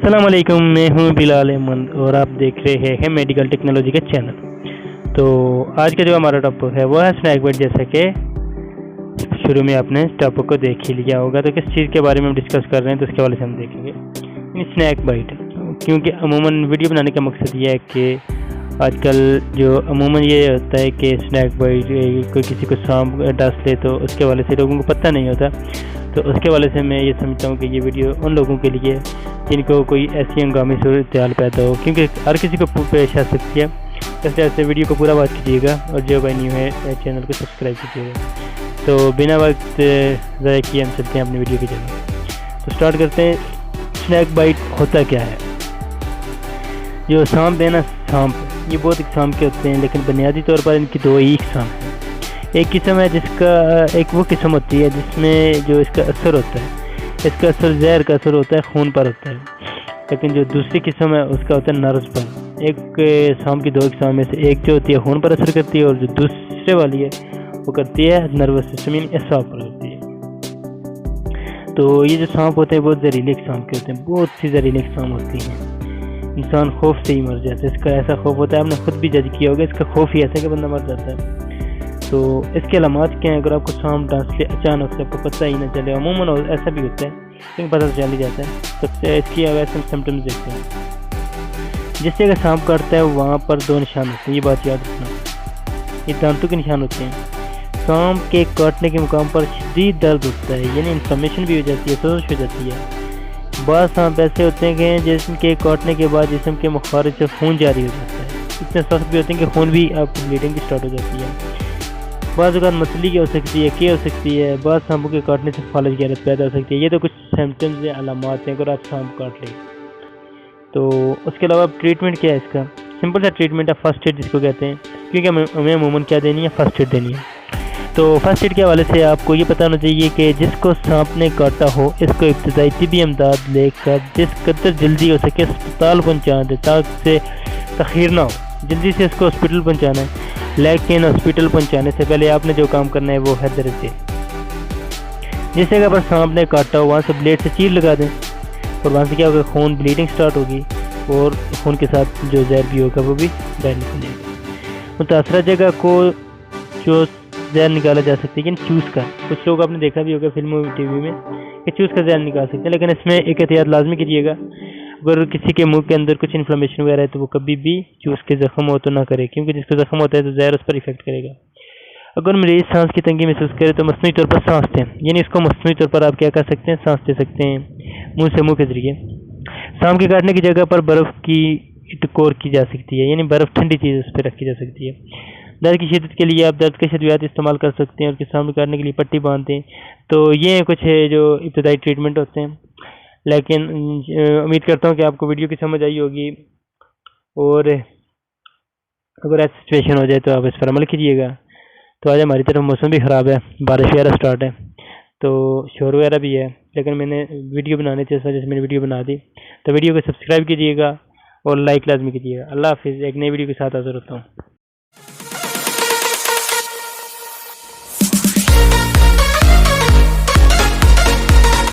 अस्सलाम वालेकुम, मैं हूं बिलाल अहमद और आप देख रहे हैं मेडिकल टेक्नोलॉजी का चैनल। तो आज का जो हमारा टॉपिक है वो है स्नैक बाइट। जैसा कि शुरू में आपने टॉपिक को देख ही लिया होगा, तो किस चीज़ के बारे में हम डिस्कस कर रहे हैं तो उसके वाले से हम देखेंगे स्नैक बाइट। क्योंकि अमूमन वीडियो बनाने का मकसद ये है कि आजकल जो अमूमन ये होता है कि स्नैक बाइट कोई किसी को सांप डस ले तो उसके वाले से लोगों को पता नहीं होता। तो उसके वाले से मैं ये समझता हूँ कि ये वीडियो उन लोगों के लिए जिनको कोई ऐसी हंगामी सूरत पैदा हो, क्योंकि हर किसी को पेश आ सकती है। इस ऐसे वीडियो को पूरा बात कीजिएगा और जो भाई न्यू है चैनल को सब्सक्राइब कीजिएगा। तो बिना वक्त ज़ाया किए हम चलते हैं अपनी वीडियो की जगह। तो स्टार्ट करते हैं। स्नैक बाइट होता क्या है? जो सांप है ना, सांप ये बहुत इकसाम के होते हैं, लेकिन बुनियादी तौर पर इनकी दो ही इकसाम है। एक किस्म है जिसका एक वो किस्म होती है जिसमें जो इसका असर होता है, इसका असर जहर का असर होता है, खून पर होता है। लेकिन जो दूसरी किस्म है उसका होता है नर्व्स पर। एक सांप की दो इकसाम में से एक जो होती है खून पर असर करती है, और जो दूसरे वाली है वो करती है नर्वस सिस्टम यानी एसाब पर करती है। तो ये जो सांप होते हैं बहुत जहरीले इकसाम के होते हैं, बहुत सी जहरीली इकसाम होती हैं। इंसान खौफ से ही मर जाता है। इसका ऐसा खौफ होता है, आपने खुद भी जज किया होगा, इसका खौफ ही ऐसा कि बंदा मर जाता है। तो इसके अलामात क्या हैं? अगर आपको सांप डांस ले अचानक से आपको पता ही ना चले, अमूमन ऐसा भी होता है लेकिन पता चल ही जाता है, तो इसकी वैसे सिम्टम्स देखते हैं। जिससे अगर सांप काटता है वहाँ पर दो निशान होते हैं, ये बात याद रखना। ये दांतों के निशान होते हैं। सांप के काटने के मुकाम पर शदीद दर्द होता है, यानी इन्फ्लेमेशन भी हो जाती है, सोज हो जाती है। बाद सांप ऐसे होते हैं कि जिसम के काटने के बाद जिसम के मुखारिज से खून जारी हो जाता है। इतने सख्त भी होते हैं कि खून भी आपकी ब्लीडिंग की स्टार्ट हो जाती है। बाद अगर मछली की हो सकती है, क्या हो सकती है, बाद सांपों के काटने से फालज की हालत पैदा हो सकती है। ये तो कुछ सिम्टम्स या अलामात हैं अगर आप सांप काट लें। तो उसके अलावा ट्रीटमेंट क्या है इसका? सिंपल सा ट्रीटमेंट है फर्स्ट एड जिसको कहते हैं, क्योंकि हमें अमूमन क्या देनी है, फर्स्ट एड देनी है। तो फर्स्ट एड के हवाले से आपको ये पता होना चाहिए कि जिसको सांप ने काटा हो इसको इब्तदाई तिबी इमदाद लेकर जिस कदर जल्दी हो सके अस्पताल पहुँचा दे, ताकि तखीर ना हो। जल्दी से इसको हॉस्पिटल पहुँचाना है, लेकिन हॉस्पिटल पहुंचाने से पहले आपने जो काम करना है वो है दर्द। जिस जगह पर सांप ने काटा हो वहाँ से ब्लेड से चीर लगा दें, और वहाँ से क्या होगा, खून ब्लीडिंग स्टार्ट होगी और खून के साथ जो जहर भी होगा वो भी बाहर निकल जाएगा। मुतासरा जगह को जो जहर निकाला जा सकती है, लेकिन चूस का, कुछ लोग आपने देखा भी होगा फिल्मों टीवी में कि चूस का जहर निकाल सकते हैं, लेकिन इसमें एक एहतियात लाजमी कीजिएगा। अगर किसी के मुंह के अंदर कुछ इन्फ्लेमेशन वगैरह है तो वो कभी भी चूस के जख्म हो तो ना करे, क्योंकि जिसको जख्म होता है तो जहर उस पर इफेक्ट करेगा। अगर मरीज सांस की तंगी महसूस करे तो मसनूई तौर पर सांस दें, यानी इसको मसनूई तौर पर आप क्या कर सकते हैं, सांस दे सकते हैं मुंह से, मुंह के जरिए। सांप के काटने की जगह पर बर्फ़ की टकोर की जा सकती है, यानी बर्फ़ ठंडी चीज़ उस पर रखी जा सकती है। दर्द की शिद्दत के लिए आप दर्द के अद्वियात इस्तेमाल कर सकते हैं, और सांप के काटने के लिए पट्टी बांधते हैं। तो ये कुछ है जो इब्तदाई ट्रीटमेंट होते हैं। लेकिन उम्मीद करता हूँ कि आपको वीडियो की समझ आई होगी, और अगर ऐसी सिचुएशन हो जाए तो आप इस पर अमल कीजिएगा। तो आज हमारी तरफ मौसम भी ख़राब है, बारिश वगैरह स्टार्ट है, तो शोर वगैरह भी है, लेकिन मैंने वीडियो बनाने से जैसे मैंने वीडियो बना दी। तो वीडियो को सब्सक्राइब कीजिएगा और लाइक लाजमी कीजिएगा। अल्लाह हाफिज़। एक नई वीडियो के साथ हाज़िर होता हूँ।